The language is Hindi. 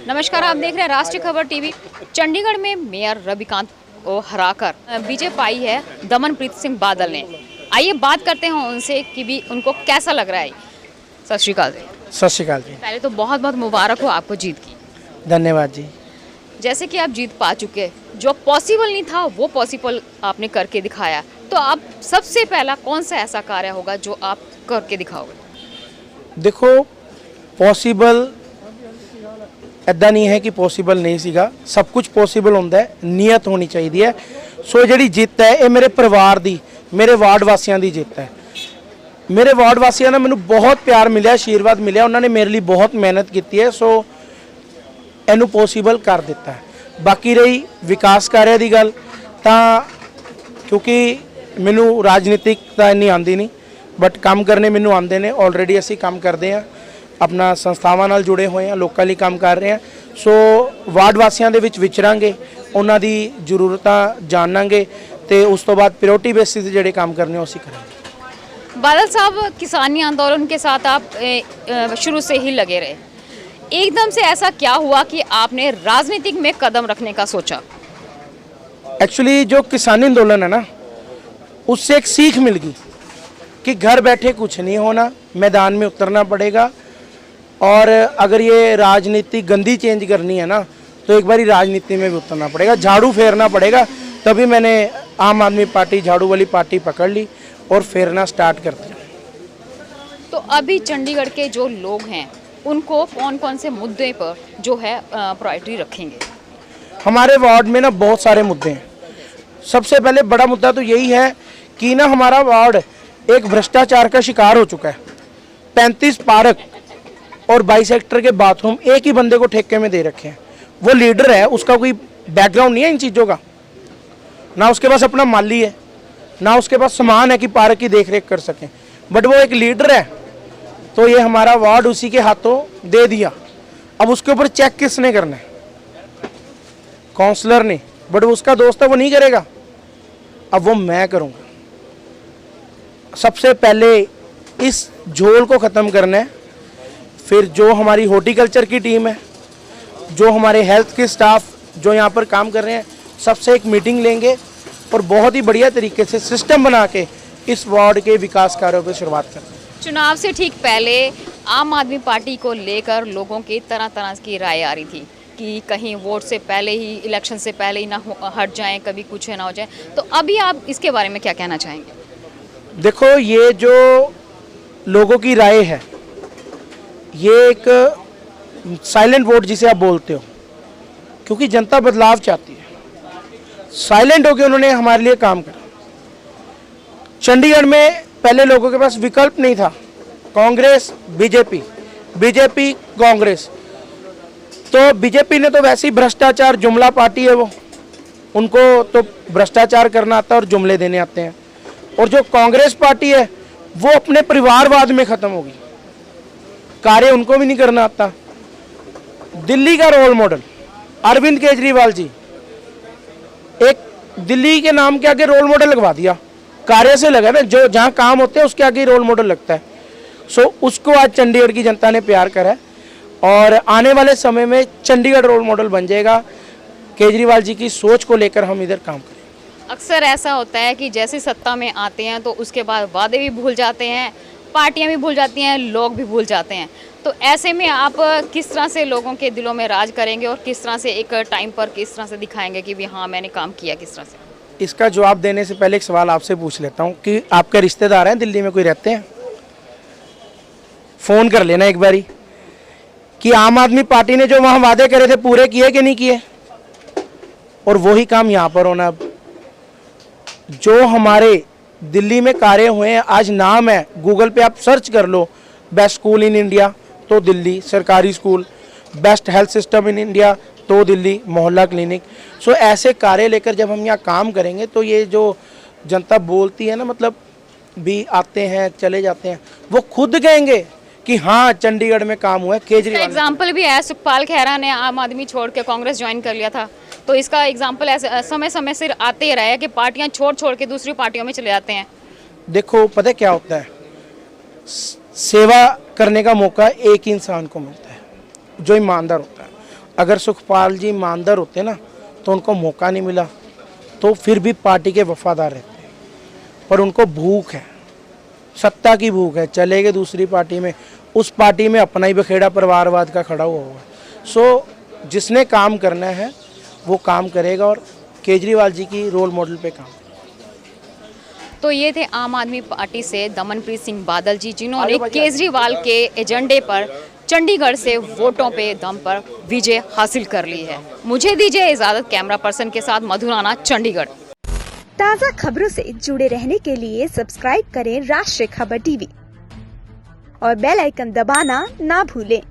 नमस्कार, आप देख रहे हैं राष्ट्रीय खबर टीवी। चंडीगढ़ में मेयर रविकांत को हराकर विजय पाई है दमनप्रीत सिंह बादल ने। आइए बात करते हैं उनसे कि भी उनको कैसा लग रहा है। सत श्री अकाल जी। सत श्री अकाल जी। पहले तो बहुत बहुत मुबारक हो आपको जीत की। धन्यवाद जी। जैसे कि आप जीत पा चुके, जो पॉसिबल नहीं था वो पॉसिबल आपने करके दिखाया, तो आप सबसे पहला कौन सा ऐसा कार्य होगा जो आप करके दिखाओगे? देखो, पॉसिबल इदा नहीं है कि पॉसिबल नहीं सीगा, सब कुछ पॉसिबल होंदा है, नीयत होनी चाहिए है। सो जी जित है ये मेरे परिवार की, मेरे वार्ड वासियों की जित है। मेरे वार्ड वासियों ने मैंने बहुत प्यार मिले, आशीर्वाद मिले, उन्होंने मेरे लिए बहुत मेहनत की है। सो इनू पॉसिबल कर दिता है। बाकी रही विकास कार्य की गल, क्योंकि मैनू राजनीतिक तो इन्नी आती नहीं, बट काम करने मैनू आते हैं। ऑलरेडी असी काम करते हैं, अपना संस्थावां नाल जुड़े हुए हैं, लोकां लई काम कर रहे हैं। सो वार्ड वासियों के विच विचरांगे, उन्हां दी जरूरतां जानांगे ते उस तो बाद प्रायोरिटी बेसिस ते जिहड़े काम करने असीं करांगे। बादल साहब, किसानी आंदोलन के साथ आप शुरू से ही लगे रहे, एकदम से ऐसा क्या हुआ कि आपने राजनीतिक में कदम रखने का सोचा? एक्चुअली जो किसानी आंदोलन है ना, उससे एक सीख मिल गई कि घर बैठे कुछ नहीं होना, मैदान में उतरना पड़ेगा। और अगर ये राजनीति गंदी चेंज करनी है ना, तो एक बारी राजनीति में भी उतरना पड़ेगा, झाड़ू फेरना पड़ेगा। तभी मैंने आम आदमी पार्टी, झाड़ू वाली पार्टी पकड़ ली और फेरना स्टार्ट कर दिया। तो अभी चंडीगढ़ के जो लोग हैं उनको कौन कौन से मुद्दे पर जो है प्रायोरिटी रखेंगे? हमारे वार्ड में ना बहुत सारे मुद्दे हैं। सबसे पहले बड़ा मुद्दा तो यही है कि ना हमारा वार्ड एक भ्रष्टाचार का शिकार हो चुका है। 35 पार्क और 22 सेक्टर के बाथरूम एक ही बंदे को ठेके में दे रखे हैं। वो लीडर है, उसका कोई बैकग्राउंड नहीं है इन चीज़ों का, ना उसके पास अपना माली है, ना उसके पास सामान है कि पार्क की देख रेख कर सकें, बट वो एक लीडर है। तो ये हमारा वार्ड उसी के हाथों दे दिया। अब उसके ऊपर चेक किसने करना है? काउंसलर ने, बट उसका दोस्त है, वो नहीं करेगा। अब वो मैं करूँगा। सबसे पहले इस झोल को ख़त्म करना है। फिर जो हमारी हॉर्टिकल्चर की टीम है, जो हमारे हेल्थ के स्टाफ जो यहाँ पर काम कर रहे हैं, सबसे एक मीटिंग लेंगे और बहुत ही बढ़िया तरीके से सिस्टम बना के इस वार्ड के विकास कार्यों पर शुरुआत करेंगे। चुनाव से ठीक पहले आम आदमी पार्टी को लेकर लोगों की तरह तरह की राय आ रही थी कि कहीं वोट से पहले ही, इलेक्शन से पहले ही ना हट जाएं, कभी कुछ ना हो जाए। तो अभी आप इसके बारे में क्या कहना चाहेंगे? देखो, ये जो लोगों की राय है, ये एक साइलेंट वोट जिसे आप बोलते हो, क्योंकि जनता बदलाव चाहती है। साइलेंट होकर उन्होंने हमारे लिए काम करा। चंडीगढ़ में पहले लोगों के पास विकल्प नहीं था, कांग्रेस बीजेपी, बीजेपी कांग्रेस। तो बीजेपी ने तो वैसे ही भ्रष्टाचार जुमला पार्टी है, वो उनको तो भ्रष्टाचार करना आता है और जुमले देने आते हैं। और जो कांग्रेस पार्टी है वो अपने परिवारवाद में ख़त्म होगी, कार्य उनको भी नहीं करना आता। दिल्ली का रोल मॉडल अरविंद केजरीवाल जी, एक दिल्ली के नाम के आगे रोल मॉडल लगवा दिया, कार्य से लगा ना, जो जहाँ काम होते हैं उसके आगे रोल मॉडल लगता है। सो उसको आज चंडीगढ़ की जनता ने प्यार करा है और आने वाले समय में चंडीगढ़ रोल मॉडल बन जाएगा। केजरीवाल जी की सोच को लेकर हम इधर काम करें। अक्सर ऐसा होता है कि जैसे सत्ता में आते हैं तो उसके बाद वादे भी भूल जाते हैं, पार्टियां भी भूल जाती हैं, लोग भी भूल जाते हैं। तो ऐसे में आप किस तरह से लोगों के दिलों में राज करेंगे और किस तरह से एक टाइम पर किस तरह से दिखाएंगे कि भी हाँ मैंने काम किया किस तरह से? इसका जवाब देने से पहले एक सवाल आपसे पूछ लेता हूँ कि आपके रिश्तेदार हैं दिल्ली में, कोई रहते हैं? फ़ोन कर लेना एक बारी कि आम आदमी पार्टी ने जो वहाँ वादे करे थे पूरे किए कि नहीं किए, और वही काम यहाँ पर होना। अब जो हमारे दिल्ली में कार्य हुए हैं, आज नाम है, गूगल पे आप सर्च कर लो, बेस्ट स्कूल इन इंडिया तो दिल्ली सरकारी school, best health system in India तो दिल्ली मोहल्ला क्लिनिक। सो ऐसे कार्य लेकर जब हम यहाँ काम करेंगे तो ये जो जनता बोलती है ना, मतलब भी आते हैं चले जाते हैं, वो खुद कहेंगे कि हाँ चंडीगढ़ में काम हुआ है। केजरीवाल एग्जाम्पल भी है, सुखपाल खैरा ने आम आदमी छोड़ के कांग्रेस ज्वाइन कर लिया था, तो इसका एग्जाम्पल ऐसे समय समय से आते ही रहा है कि पार्टियां छोड़ के दूसरी पार्टियों में चले जाते हैं। देखो, पता क्या होता है, सेवा करने का मौका एक इंसान को मिलता है जो ईमानदार होता है। अगर सुखपाल जी ईमानदार होते ना तो उनको मौका नहीं मिला, तो फिर भी पार्टी के वफादार रहते, पर उनको भूख है, सत्ता की भूख है, चले गए दूसरी पार्टी में, उस पार्टी में अपना ही बखेड़ा परिवारवाद का खड़ा हुआ है। सो जिसने काम करना है वो काम करेगा और केजरीवाल जी की रोल मॉडल पे काम। तो ये थे आम आदमी पार्टी से दमनप्रीत सिंह बादल जी, जिन्होंने केजरीवाल के एजेंडे पर चंडीगढ़ से वोटों पे दम पर विजय हासिल कर ली है। मुझे दीजिए इजाजत, कैमरा पर्सन के साथ मधु राणा, चंडीगढ़। ताज़ा खबरों से जुड़े रहने के लिए सब्सक्राइब करें राष्ट्रीय खबर टीवी और बेल आइकन दबाना ना भूलें।